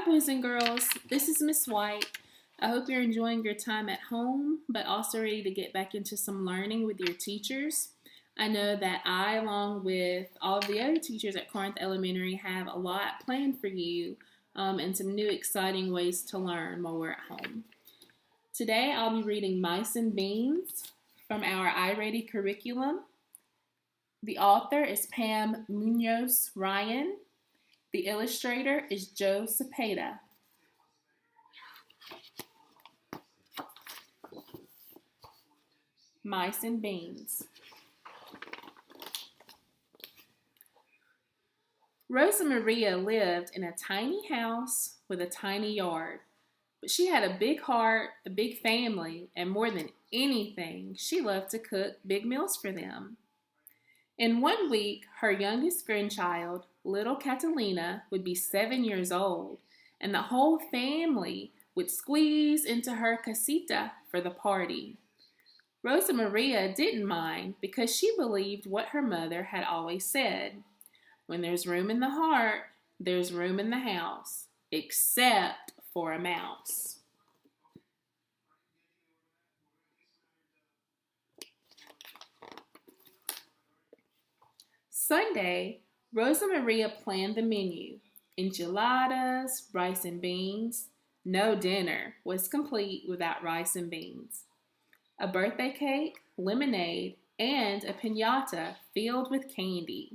boys and girls. This is Miss White. I hope you're enjoying your time at home, but also ready to get back into some learning with your teachers. I know that I, along with all of the other teachers at Corinth Elementary, have a lot planned for you and some new exciting ways to learn while we're at home. Today, I'll be reading Mice and Beans from our iReady curriculum. The author is Pam Munoz Ryan. The illustrator is Joe Cepeda. Mice and Beans. Rosa Maria lived in a tiny house with a tiny yard, but she had a big heart, a big family, and more than anything, she loved to cook big meals for them. In 1 week, her youngest grandchild, little Catalina, would be 7 years old, and the whole family would squeeze into her casita for the party. Rosa Maria didn't mind because she believed what her mother had always said. When there's room in the heart, there's room in the house, except for a mouse. Sunday, Rosa Maria planned the menu. Enchiladas, rice and beans. No dinner was complete without rice and beans. A birthday cake, lemonade, and a piñata filled with candy.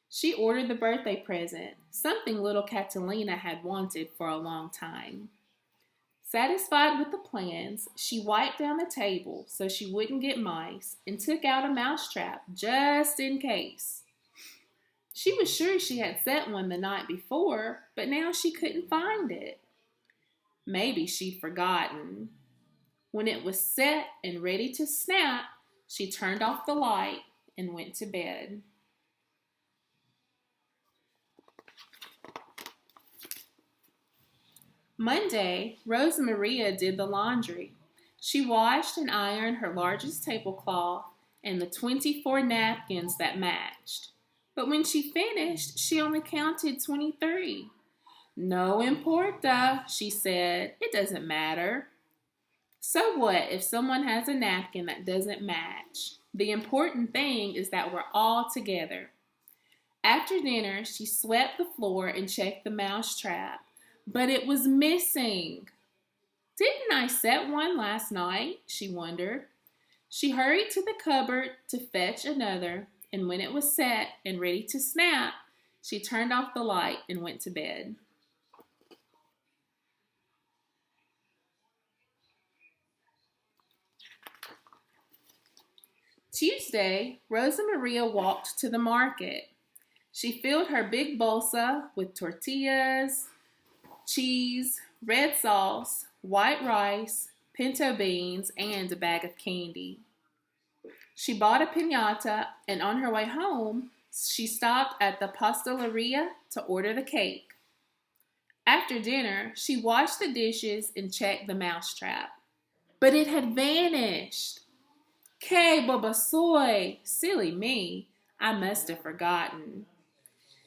She ordered the birthday present, something little Catalina had wanted for a long time. Satisfied with the plans, she wiped down the table so she wouldn't get mice and took out a mousetrap just in case. She was sure she had set one the night before, but now she couldn't find it. Maybe she'd forgotten. When it was set and ready to snap, she turned off the light and went to bed. Monday, Rosa Maria did the laundry. She washed and ironed her largest tablecloth and the 24 napkins that matched. But when she finished, she only counted 23. No importa, she said. It doesn't matter. So what if someone has a napkin that doesn't match? The important thing is that we're all together. After dinner, she swept the floor and checked the mousetrap. But it was missing. Didn't I set one last night? She wondered. She hurried to the cupboard to fetch another, and when it was set and ready to snap, she turned off the light and went to bed. Tuesday, Rosa Maria walked to the market. She filled her big bolsa with tortillas, cheese, red sauce, white rice, pinto beans, and a bag of candy. She bought a piñata, and on her way home, she stopped at the pasteleria to order the cake. After dinner, she washed the dishes and checked the mousetrap. But it had vanished. Que bobasoy! Silly me, I must have forgotten.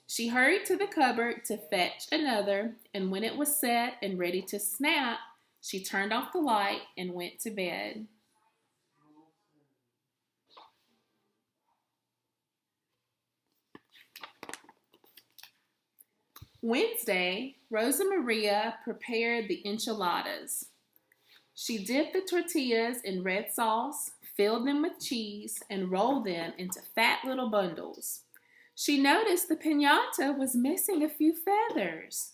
She hurried to the cupboard to fetch another, and when it was set and ready to snap, she turned off the light and went to bed. Wednesday, Rosa Maria prepared the enchiladas. She dipped the tortillas in red sauce, filled them with cheese, and rolled them into fat little bundles. She noticed the piñata was missing a few feathers.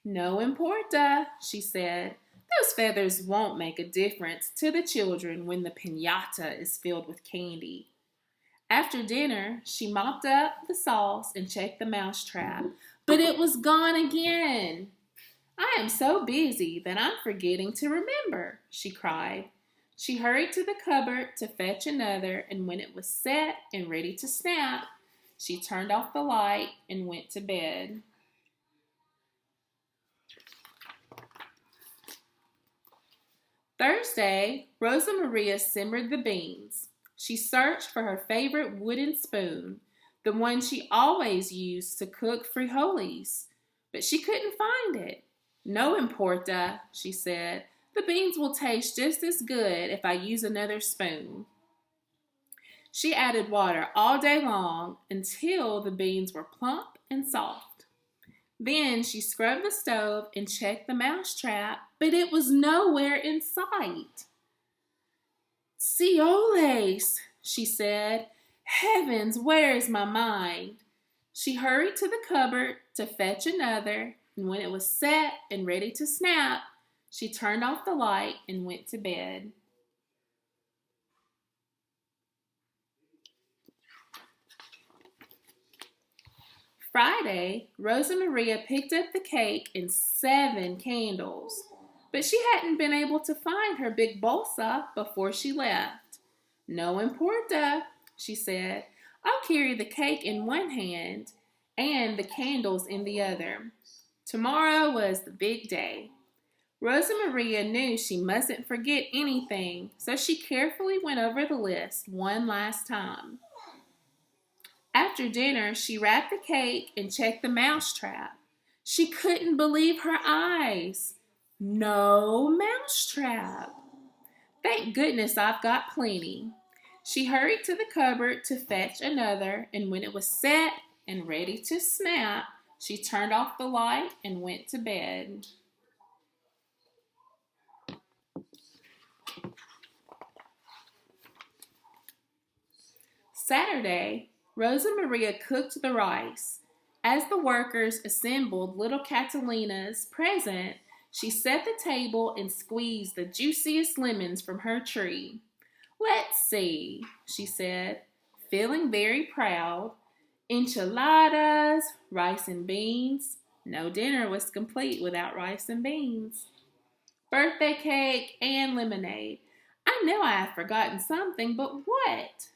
No importa, she said. Those feathers won't make a difference to the children when the piñata is filled with candy. After dinner, she mopped up the sauce and checked the mousetrap, but it was gone again. I am so busy that I'm forgetting to remember, she cried. She hurried to the cupboard to fetch another, and when it was set and ready to snap, she turned off the light and went to bed. Thursday, Rosa Maria simmered the beans. She searched for her favorite wooden spoon, the one she always used to cook frijoles, but she couldn't find it. No importa, she said. The beans will taste just as good if I use another spoon. She added water all day long until the beans were plump and soft. Then she scrubbed the stove and checked the mousetrap, but it was nowhere in sight. Cioles, she said. Heavens, where is my mind? She hurried to the cupboard to fetch another, and when it was set and ready to snap, she turned off the light and went to bed. Friday, Rosa Maria picked up the cake and 7 candles, but she hadn't been able to find her big bolsa before she left. No importa, she said. I'll carry the cake in one hand and the candles in the other. Tomorrow was the big day. Rosa Maria knew she mustn't forget anything, so she carefully went over the list one last time. After dinner, she wrapped the cake and checked the mousetrap. She couldn't believe her eyes. No mousetrap. Thank goodness I've got plenty. She hurried to the cupboard to fetch another, and when it was set and ready to snap, she turned off the light and went to bed. Saturday, Rosa Maria cooked the rice. As the workers assembled little Catalina's present, she set the table and squeezed the juiciest lemons from her tree. Let's see, she said, feeling very proud. Enchiladas, rice and beans. No dinner was complete without rice and beans. Birthday cake and lemonade. I know I have forgotten something, but what?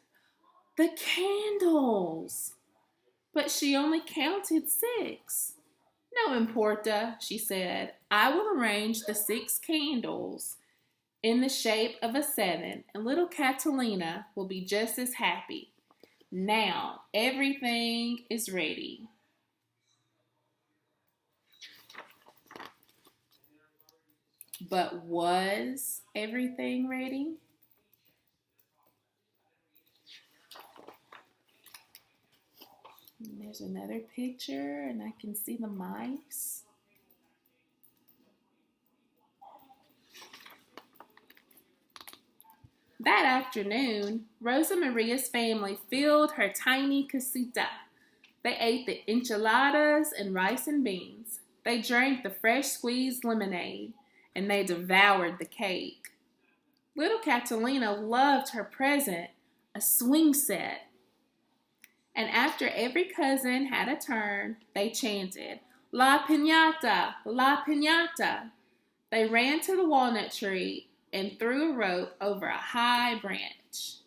The candles. But she only counted 6. No importa, she said. I will arrange the 6 candles in the shape of a 7, and little Catalina will be just as happy. Now, everything is ready. But was everything ready? And there's another picture, and I can see the mice. That afternoon, Rosa Maria's family filled her tiny casita. They ate the enchiladas and rice and beans. They drank the fresh squeezed lemonade, and they devoured the cake. Little Catalina loved her present, a swing set. And after every cousin had a turn, they chanted, La piñata, la piñata. They ran to the walnut tree and threw a rope over a high branch.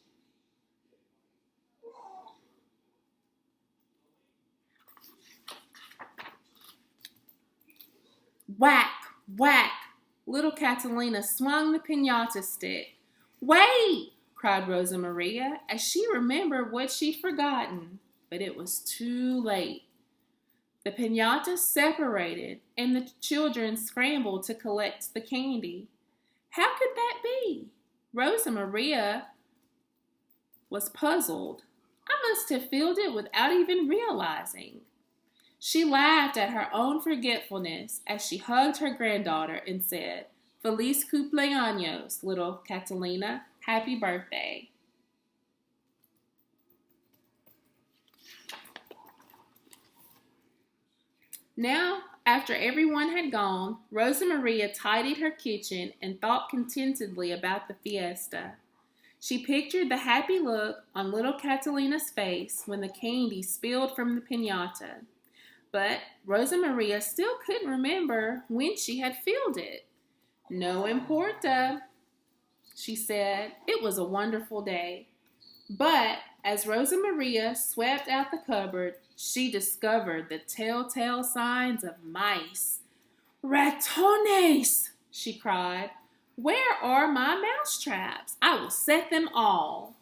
Whack, whack! Little Catalina swung the piñata stick. Wait! Cried Rosa Maria as she remembered what she'd forgotten, but it was too late. The piñata separated and the children scrambled to collect the candy. How could that be? Rosa Maria was puzzled. I must have filled it without even realizing. She laughed at her own forgetfulness as she hugged her granddaughter and said, Feliz cumpleaños, little Catalina. Happy birthday. Now, after everyone had gone, Rosa Maria tidied her kitchen and thought contentedly about the fiesta. She pictured the happy look on little Catalina's face when the candy spilled from the piñata. But Rosa Maria still couldn't remember when she had filled it. No importa, she said. It was a wonderful day. But as Rosa Maria swept out the cupboard, she discovered the telltale signs of mice. Ratones, she cried. Where are my mousetraps? I will set them all.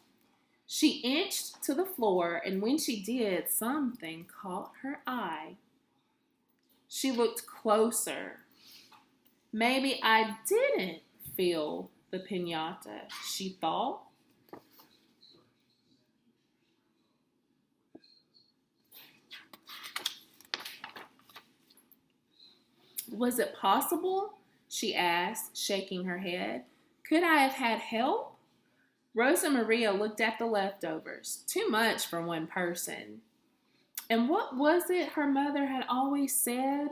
She inched to the floor, and when she did, something caught her eye. She looked closer. Maybe I didn't feel the piñata, she thought. Was it possible? She asked, shaking her head. Could I have had help? Rosa Maria looked at the leftovers. Too much for one person. And what was it her mother had always said?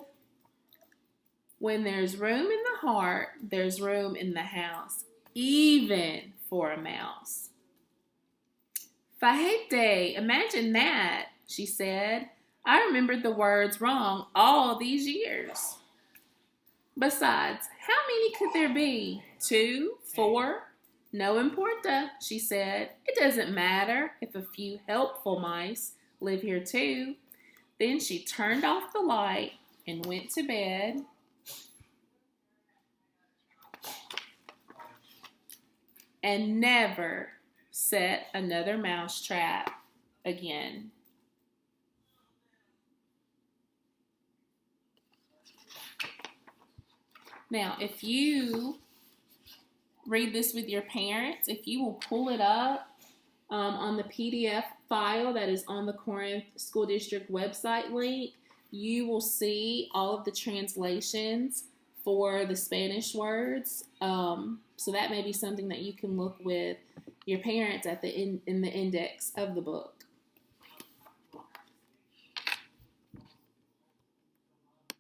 When there's room in the heart, there's room in the house, even for a mouse. Fajete, imagine that, she said. I remembered the words wrong all these years. Besides, how many could there be? 2, 4? No importa, she said. It doesn't matter if a few helpful mice live here too. Then she turned off the light and went to bed. And never set another mouse trap again. Now, if you read this with your parents, if you will pull it up on the PDF file that is on the Corinth School District website link, you will see all of the translations for the Spanish words. So that may be something that you can look with your parents at in the index of the book.